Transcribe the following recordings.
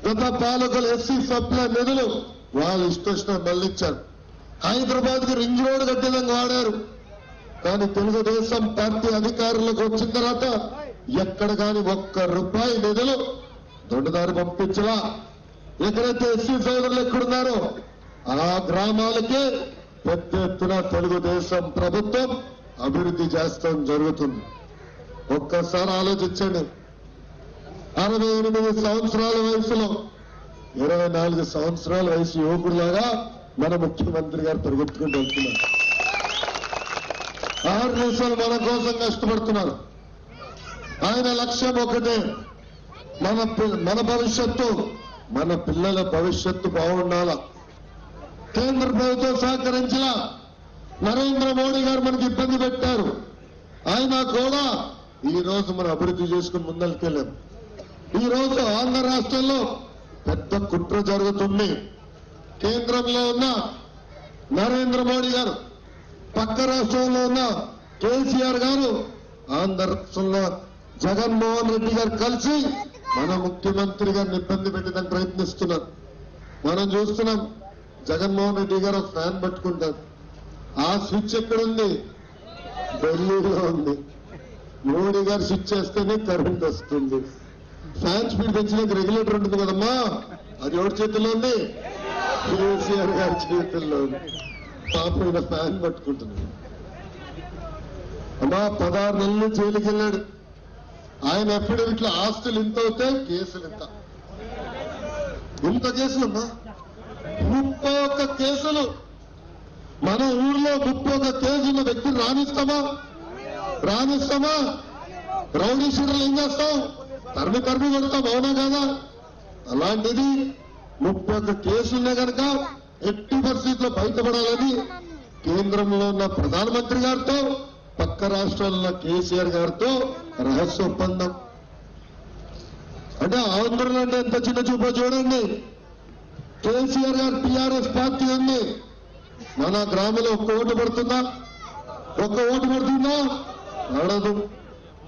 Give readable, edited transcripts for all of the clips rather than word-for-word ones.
గత పాలకులు SC supply నిధులు వాళ్ళు ఇష్టొచ్చిన మళ్ళిచ్చారు. హైదరాబాద్ కి రింగ్ రోడ్ కట్టేదంగా వాడారు. కానీ తెలుగుదేశం పార్టీ అధికారులకు వచ్చిన తర్వాత ఎక్కడ కానీ ₹1 నిధులు దొడ్డదారి పంపించలా. ఎక్కడైతే ఎస్సీ సోదరులు ఎక్కడున్నారో ఆ గ్రామాలకే పెద్ద ఎత్తున తెలుగుదేశం ప్రభుత్వం అభివృద్ధి చేస్తాం జరుగుతుంది. ఒక్కసారి ఆలోచించండి. 68 సంవత్సరాల వయసులో 24 సంవత్సరాల వయసు యువకుడిలాగా మన ముఖ్యమంత్రి గారు పరిగెత్తుకుంటూ వెళ్తున్నారు. 6 నిమిషాలు మన కోసం కష్టపడుతున్నారు. ఆయన లక్ష్యం ఒకటే, మన భవిష్యత్తు, మన పిల్లల భవిష్యత్తు బాగుండాలా. కేంద్ర ప్రభుత్వం సహకరించిన నరేంద్ర మోడీ గారు మనకి ఇబ్బంది పెట్టారు. ఆయన కూడా ఈ రోజు మనం అభివృద్ధి చేసుకుని ముందరికెళ్ళాం. ఈ రోజు ఆంధ్ర రాష్ట్రంలో పెద్ద కుట్ర జరుగుతుంది. కేంద్రంలో ఉన్న నరేంద్ర మోడీ గారు, పక్క రాష్ట్రంలో ఉన్న కేసీఆర్ గారు, ఆంధ్ర రాష్ట్రంలో జగన్మోహన్ రెడ్డి గారు కలిసి మన ముఖ్యమంత్రి గారిని ఇబ్బంది పెట్టడానికి ప్రయత్నిస్తున్నారు. మనం చూస్తున్నాం. జగన్మోహన్ రెడ్డి గారు ఒక ఫ్యాన్ పట్టుకుంటారు. ఆ స్విచ్ ఎక్కడుంది? ఢిల్లీలో ఉంది. మోడీ గారు స్విచ్ చేస్తేనే కరెంట్ వస్తుంది. ఫ్యాన్ స్పీడ్ పెంచడానికి రెగ్యులేటర్ ఉంటుంది కదమ్మా, అది ఎవరి చేతుల్లో ఉంది? కేసీఆర్ గారి చేతుల్లో ఉంది. పాపం ఈయన ఫ్యాన్ పట్టుకుంటున్నాడు. అమ్మా 16 నెలలు జైలుకి వెళ్ళాడు. ఆయన అఫిడవిట్లో ఆస్తులు ఇంత అవుతాయి, కేసులు ఇంత కేసులమ్మా, 31 కేసులు. మన ఊర్లో 31 కేసున్న వ్యక్తిని రాణిస్తామా? రౌడీ షీటర్లు ఏం చేస్తాం? తరిమి కొడతాం, అవునా కాదా? అలాంటిది 31 కేసులున్నా కనుక ఎట్టి పరిస్థితుల్లో బయటపడాలని కేంద్రంలో ఉన్న ప్రధానమంత్రి గారితో, పక్క రాష్ట్రాల్లో కేసీఆర్ గారితో రహస్య ఒప్పందం. అంటే ఆంధ్రలో అంటే ఎంత చిన్న చూపో చూడండి. కేసీఆర్ గారు టీఆర్ఎస్ పార్టీ ఉంది. మన గ్రామంలో ఒక్క ఓటు పడుతుందా? పడదు.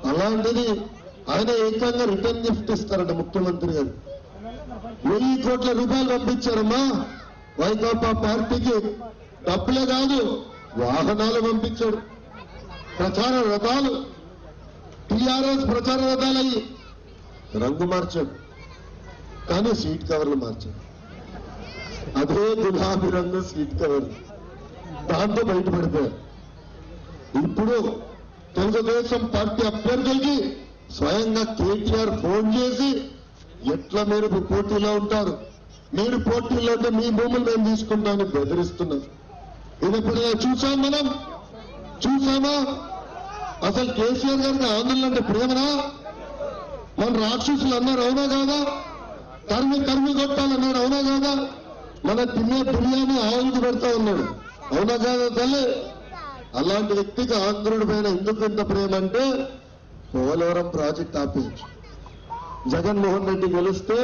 అలాంటిది ఆయన ఏకంగా రిటర్న్ గిఫ్ట్ ఇస్తారంట ముఖ్యమంత్రి గారు. 1000 కోట్ల రూపాయలు పంపించారమ్మా వైకాపా పార్టీకి. డబ్బులే కాదు, వాహనాలు పంపించాడు. ప్రచార రథాలు, టీఆర్ఎస్ ప్రచార రథాలయ్యి రంగు మార్చాడు, కానీ సీట్ కవర్లు మార్చాడు. అదే గులాబీ రంగు సీట్ కవర్లు, దాంతో బయటపడిపోయారు. ఇప్పుడు తెలుగుదేశం పార్టీ అభ్యర్థులకి స్వయంగా కేటీఆర్ ఫోన్ చేసి, ఎట్లా మీరు పోటీలో ఉంటారు, మీరు పోటీలో ఉంటే మీ భూములు మేము తీసుకుంటామని బెదిరిస్తున్నారు. ఇది ఎప్పుడైనా చూసామా? అసలు కేసీఆర్ గారికి ఆందోళన అంటే ప్రేమనా? మన రాక్షసులు అన్నారు, అవునా కాదా? తరిమి కొట్టాలన్నాడు, అవునా కాదా? మన తినే బిర్యానీ ఆవులకు పెడతా ఉన్నాడు, అవునా కాదా తల్లి? అలాంటి వ్యక్తికి ఆంధ్రుడి పైన ఎందుకు ఇంత ప్రేమ అంటే, పోలవరం ప్రాజెక్ట్ ఆపేయచ్చు. జగన్మోహన్ రెడ్డి గెలిస్తే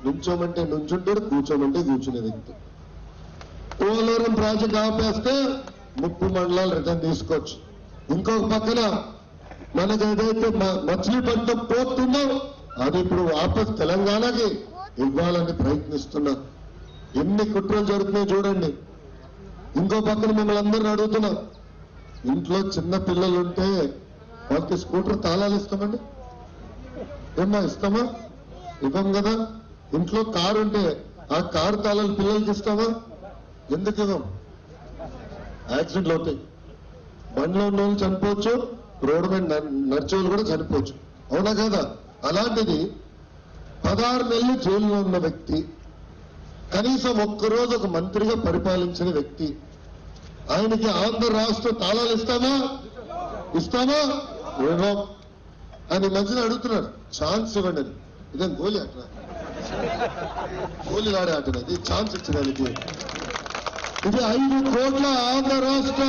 నుంచోమంటే నుంచుంటాడు, కూర్చోమంటే కూర్చునే వ్యక్తి. పోలవరం ప్రాజెక్ట్ ఆపేస్తే 30 మండలాలు రిటర్న్ తీసుకోవచ్చు. ఇంకొక పక్కన మనకు ఏదైతే మచిలీపట్నం పోర్ట్ ఉందో అది ఇప్పుడు వాపస్ తెలంగాణకి ఇవ్వాలని ప్రయత్నిస్తున్నారు. ఎన్ని కుట్రలు జరుగుతున్నాయో చూడండి. ఇంకో పక్కన మిమ్మల్ని అందరిని అడుగుతున్నాం, ఇంట్లో చిన్న పిల్లలుంటే వాళ్ళకి స్కూటర్ తాళాలు ఇస్తామండి? ఏమ్మా ఇస్తామా? ఇవ్వం కదా. ఇంట్లో కారు ఉంటే ఆ కారు తాళాలు పిల్లలకి ఇస్తామా? ఎందుకు ఇవ్వం? యాక్సిడెంట్లు అవుతాయి, బండిలో ఉన్న వాళ్ళు చనిపోవచ్చు, రోడ్డు మీద నడిచే వాళ్ళు కూడా చనిపోవచ్చు, అవునా కదా? అలాంటిది 16 నెలలు జైల్లో ఉన్న వ్యక్తి, కనీసం ఒక్కరోజు ఒక మంత్రిగా పరిపాలించిన వ్యక్తి, ఆయనకి ఆంధ్ర రాష్ట్ర తాళాలు ఇస్తామా? ఇవ్వం అని మధ్యన అడుగుతున్నారు. ఛాన్స్ ఇవ్వండి అని. ఇదేం గోలీ ఆట? గోలీ ఆడే ఆట అది. ఛాన్స్ ఇచ్చడానికి ఇది 5 కోట్ల ఆంధ్ర రాష్ట్ర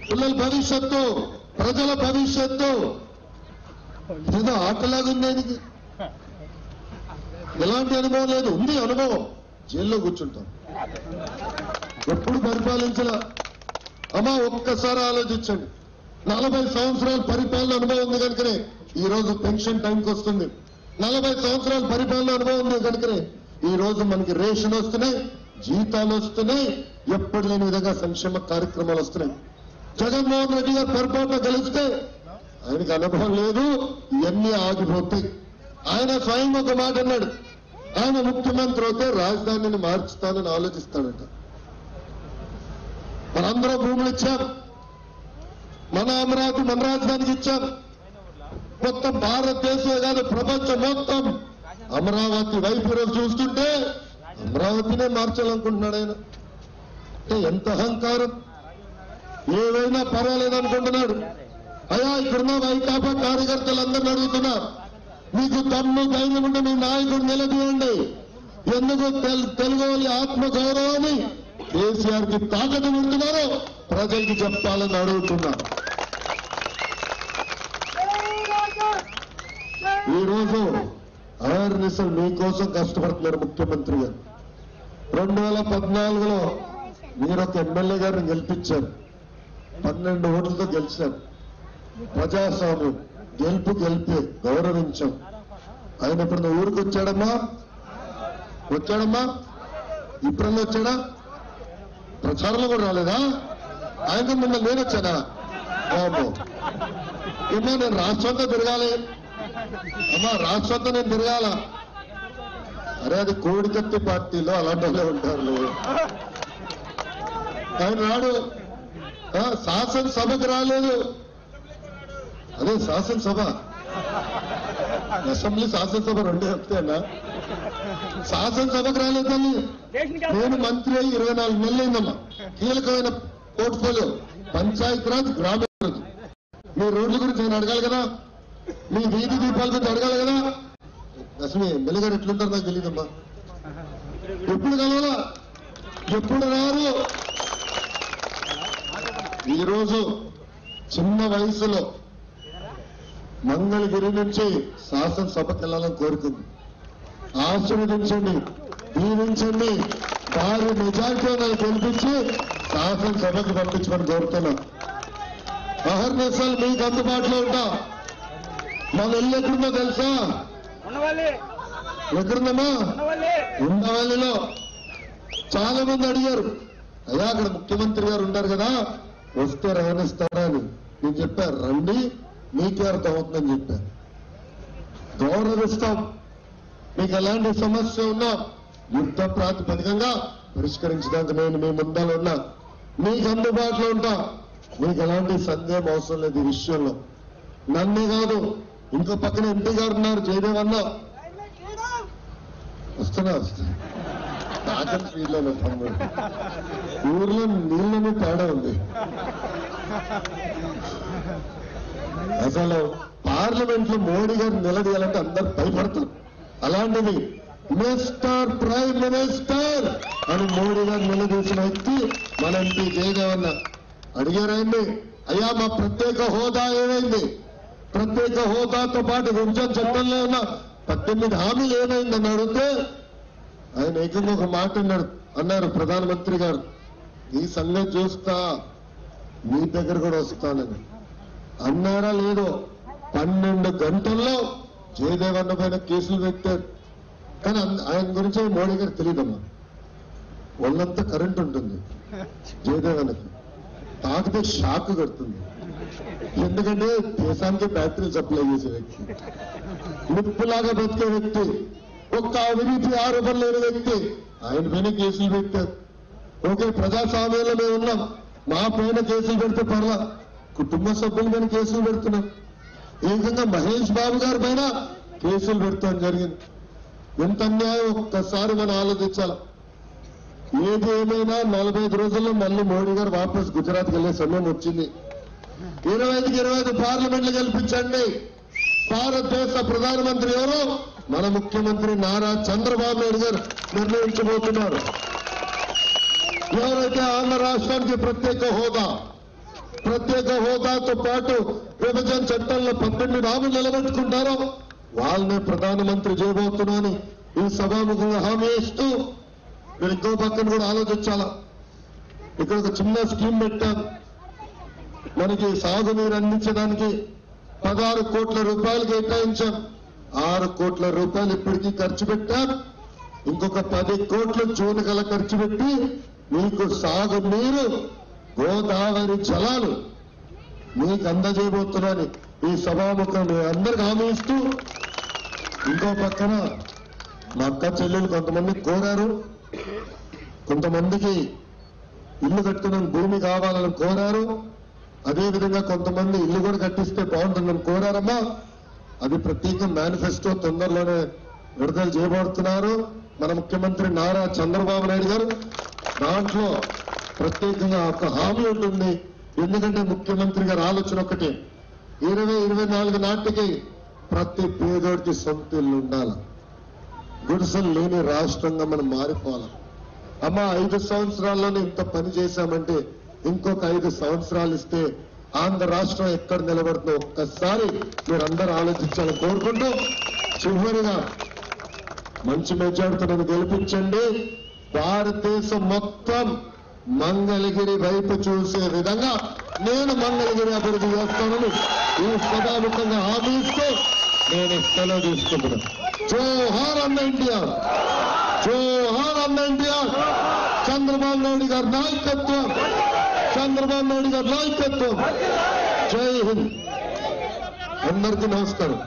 పిల్లల భవిష్యత్తు, ప్రజల భవిష్యత్తు. ఏదో ఆటలాగుంది ఆయనకి. ఎలాంటి అనుభవం లేదు. ఉంది అనుభవం, జైల్లో కూర్చుంటాం, ఎప్పుడు పరిపాలించలా. అమ్మా ఒక్కసారి ఆలోచించండి. 40 సంవత్సరాల పరిపాలన అనుభవం ఉంది కనుకనే ఈ రోజు పెన్షన్ టైంకి వస్తుంది. 40 సంవత్సరాల పరిపాలన అనుభవం ఉంది కనుకనే ఈ రోజు మనకి రేషన్ వస్తున్నాయి, జీతాలు వస్తున్నాయి, ఎప్పుడు లేని విధంగా సంక్షేమ కార్యక్రమాలు వస్తున్నాయి. జగన్మోహన్ రెడ్డి గారు పొరపాటున గెలిస్తే ఆయనకి అనుభవం లేదు, ఇవన్నీ ఆగిపోతాయి. ఆయన స్వయం ఒక మాట అన్నాడు, ఆయన ముఖ్యమంత్రి అయితే రాజధానిని మార్చుతానని ఆలోచిస్తాడట. మనందరం భూములు ఇచ్చాం, మన అమరావతి మన రాజధానికి ఇచ్చాం. మొత్తం భారతదేశమే కాదు ప్రపంచం మొత్తం అమరావతి వైపు ఈరోజు చూస్తుంటే అమరావతినే మార్చాలనుకుంటున్నాడు ఆయన. అంటే ఎంత అహంకారం, ఏవైనా పర్వాలేదు అనుకుంటున్నాడు. అయ్యా ఇక్కడున్న వైకాపా కార్యకర్తలందరినీ అడుగుతున్నా, మీకు దమ్ము ధైర్యం ఉంటే మీ నాయకుడు నిలదీయండి. ఎందుకు తెలుగు వాళ్ళ ఆత్మగౌరవాన్ని కేసీఆర్ కి తాకట్టు ఉంటున్నారో ప్రజలకి చెప్పాలని అడుగుతున్నా. ఈరోజు అవేర్నెస్ మీకోసం కష్టపడుతున్నారు ముఖ్యమంత్రి గారు. 2014లో మీరు ఒక ఎమ్మెల్యే గారిని గెలిపించారు, 12 ఓట్లతో గెలిచారు. ప్రజాస్వామ్యం గెలిపి గౌరవించాం. ఆయన ఇప్పుడు ఊరికి వచ్చాడమ్మా, ఇప్పుడన్నా వచ్చాడా? ప్రచారంలో కూడా రాలేదా? ఆయన మిమ్మల్ని నేను వచ్చానా? బాబు ఏమో నేను రాష్ట్రంతో తిరగాలి అమ్మా, రాష్ట్రంతో నేను తిరగాల. అరే అది కోడికత్తి పార్టీలో అలాంటి వాళ్ళే ఉంటారు. ఆయన రాడు, శాసనసభకు రాలేదు. అదే శాసనసభ, అసెంబ్లీ శాసనసభ రెండే వస్తాయన్నా. శాసనసభకు రాలేదని నేను మంత్రి అయ్యి 24 నెలలైందమ్మా. కీలకమైన పోర్ట్ఫోలియో పంచాయతీరాజ్, గ్రామీణాభివృద్ధి. మీ రోడ్ల గురించి నేను అడగాలి కదా, మీ వీధి దీపాల గురించి అడగాలి కదా. అసలు ఎమ్మెల్యే గారు ఎట్లుంటారో నాకు తెలియదమ్మా. ఎప్పుడు కలవాలా, ఎప్పుడు రారు. ఈరోజు చిన్న వయసులో మంగళగిరి నుంచి శాసనసభకు వెళ్ళాలని కోరుకుంది. ఆశీర్వదించండి, దీవించండి, భారీ మెజార్టీని గెలిపించి శాసనసభకు పంపించమని కోరుతున్నాం. అహర్నిశలు మీకు అందుబాటులో ఉంటా. మన ఇల్లు ఎక్కడుందో తెలుసా? ఎక్కడుందమ్మా? ఉండవల్లిలో. చాలా మంది అడిగారు, అయ్యా అక్కడ ముఖ్యమంత్రి గారు ఉన్నారు కదా, వస్తే రాణిస్తారా అని. నేను చెప్పారు, రండి మీకే అర్థం అవుతుందని చెప్పారు. గౌరవిస్తాం, మీకు ఎలాంటి సమస్య ఉన్నా యుద్ధ ప్రాతిపదికంగా పరిష్కరించడానికి నేను మీ ముందర ఉన్నా, మీకు అందుబాటులో ఉంటా. మీకు ఎలాంటి సందేహం అవసరం లేదు ఈ విషయంలో. నన్నే కాదు, ఇంకో పక్కన ఎంపీ గారు ఉన్నారు, జయదేవ్ అన్న. వస్తున్నా తాకం స్పీడ్లో తమ్ముడు, ఊర్లో నీళ్ళని తేడా ఉంది. అసలు పార్లమెంట్ లో మోడీ గారు నిలదీయాలంటే అందరు భయపడతారు. అలాంటిది మిస్టర్ ప్రైమ్ మినిస్టర్ అని మోడీ గారు నిలదీసిన వ్యక్తి మన ఎంపీ జయదేవ్ అన్న. అడిగారండి, అయ్యా మా ప్రత్యేక హోదా ఏమైంది? ప్రత్యేక హోదాతో పాటు విభజన చట్టంలో ఉన్న 18 హామీలు ఏమైందని అడిగితే ఆయన ఏకంగా ఒక మాట అన్నారు ప్రధానమంత్రి గారు, ఈ సంగతి చూస్తా, మీ దగ్గర కూడా వస్తానని అన్నారా లేదో. 12 గంటల్లో జయదేవ్ అన్న పైన కేసులు పెట్టారు. కానీ ఆయన గురించి మోడీ గారికి తెలియదమ్మా. వాళ్ళంతా కరెంట్ ఉంటుంది జయదేవ్ అన్నకి, తాకితే షాక్ కడుతుంది. ఎందుకంటే దేశానికి బ్యాటరీలు సప్లై చేసే వ్యక్తి, నిప్పులాగా బతికే వ్యక్తి, ఒక్క అవినీతి ఆరోపణ లేని వ్యక్తి. ఆయన పైన కేసులు పెట్టారు. ఓకే, ప్రజాస్వామ్యంలో మేము ఉన్నాం, మా పైన కేసులు పెడితే పర్లా, కుటుంబ సభ్యుల పైన కేసులు పెడుతున్నాం. ఈ విధంగా మహేష్ బాబు గారి పైన కేసులు పెడతాం జరిగింది. ఎంత అన్యాయం ఒక్కసారి మనం ఆలోచించాలి. ఏది ఏమైనా 45 రోజుల్లో మళ్ళీ మోడీ గారు వాపస్ గుజరాత్కి వెళ్లే సమయం వచ్చింది. 25కి 25 పార్లమెంట్లు గెలిపించండి. భారతదేశ ప్రధానమంత్రి ఎవరు? మన ముఖ్యమంత్రి నారా చంద్రబాబు నాయుడు గారు నిర్ణయించబోతున్నారు. ఎవరైతే ఆంధ్ర రాష్ట్రానికి ప్రత్యేక హోదాతో పాటు విభజన చట్టంలో 18 హామీలు నిలబెట్టుకుంటారో వాళ్ళనే ప్రధానమంత్రి చేయబోతున్నానని ఈ సభాముఖంగా హామీ ఇస్తూ, మీరు ఇంకో పక్కన కూడా ఆలోచించాలా. ఇక్కడ ఒక చిన్న స్కీమ్ పెట్టారు, మనకి సాగునీరు అందించడానికి 16 కోట్ల రూపాయలు కేటాయించాం. 6 కోట్ల రూపాయలు ఇప్పటికీ ఖర్చు పెట్టాం. ఇంకొక 10 కోట్లు జూన్ కల ఖర్చు పెట్టి మీకు సాగునీరు గోదావరి జలాలు మీకు అందజేయబోతున్నాను ఈ సభాముఖం అందరికి హామీ ఇస్తూ, ఇంకో పక్కన మా అక్క చెల్లెలు కొంతమంది కోరారు, కొంతమందికి ఇల్లు కట్టుకున్న భూమి కావాలని కోరారు, అదేవిధంగా కొంతమంది ఇల్లు కూడా కట్టిస్తే బాగుంటుందని కోరారమ్మా. అది ప్రత్యేక మేనిఫెస్టో తొందరలోనే విడుదల చేయబడుతున్నారు మన ముఖ్యమంత్రి నారా చంద్రబాబు నాయుడు గారు. దాంట్లో ప్రత్యేకంగా ఒక హామీ ఉంటుంది. ఎందుకంటే ముఖ్యమంత్రి గారి ఆలోచన ఒకటి, 2024 నాటికి ప్రతి పేదోడికి సొంత ఇల్లు ఉండాలి, గుడిసెలు లేని రాష్ట్రంగా మనం మారిపోవాలి. అమ్మ 5 సంవత్సరాల్లోనే ఇంత పని చేశామంటే ఇంకొక 5 సంవత్సరాలు ఇస్తే ఆంధ్ర రాష్ట్రం ఎక్కడ నిలబడుతుందో ఒక్కసారి మీరందరూ ఆలోచించాలని కోరుకుంటూ, చివరిగా మంచి మెజార్టీలను గెలిపించండి. భారతదేశం మొత్తం మంగళగిరి వైపు చూసే విధంగా నేను మంగళగిరి అభివృద్ధి చేస్తానని ఈ సభాముఖంగా హామీ ఇస్తూ నేను సెలవు తీసుకుంటున్నాను. జోహార్ అన్న ఎన్టీఆర్, జోహార్ అన్న ఎన్టీఆర్. చంద్రబాబు నాయుడు గారి నాయకత్వం, చంద్రబాబు నాయుడు గారి నాయకత్వం. జై హింద్. అందరికీ నమస్కారం.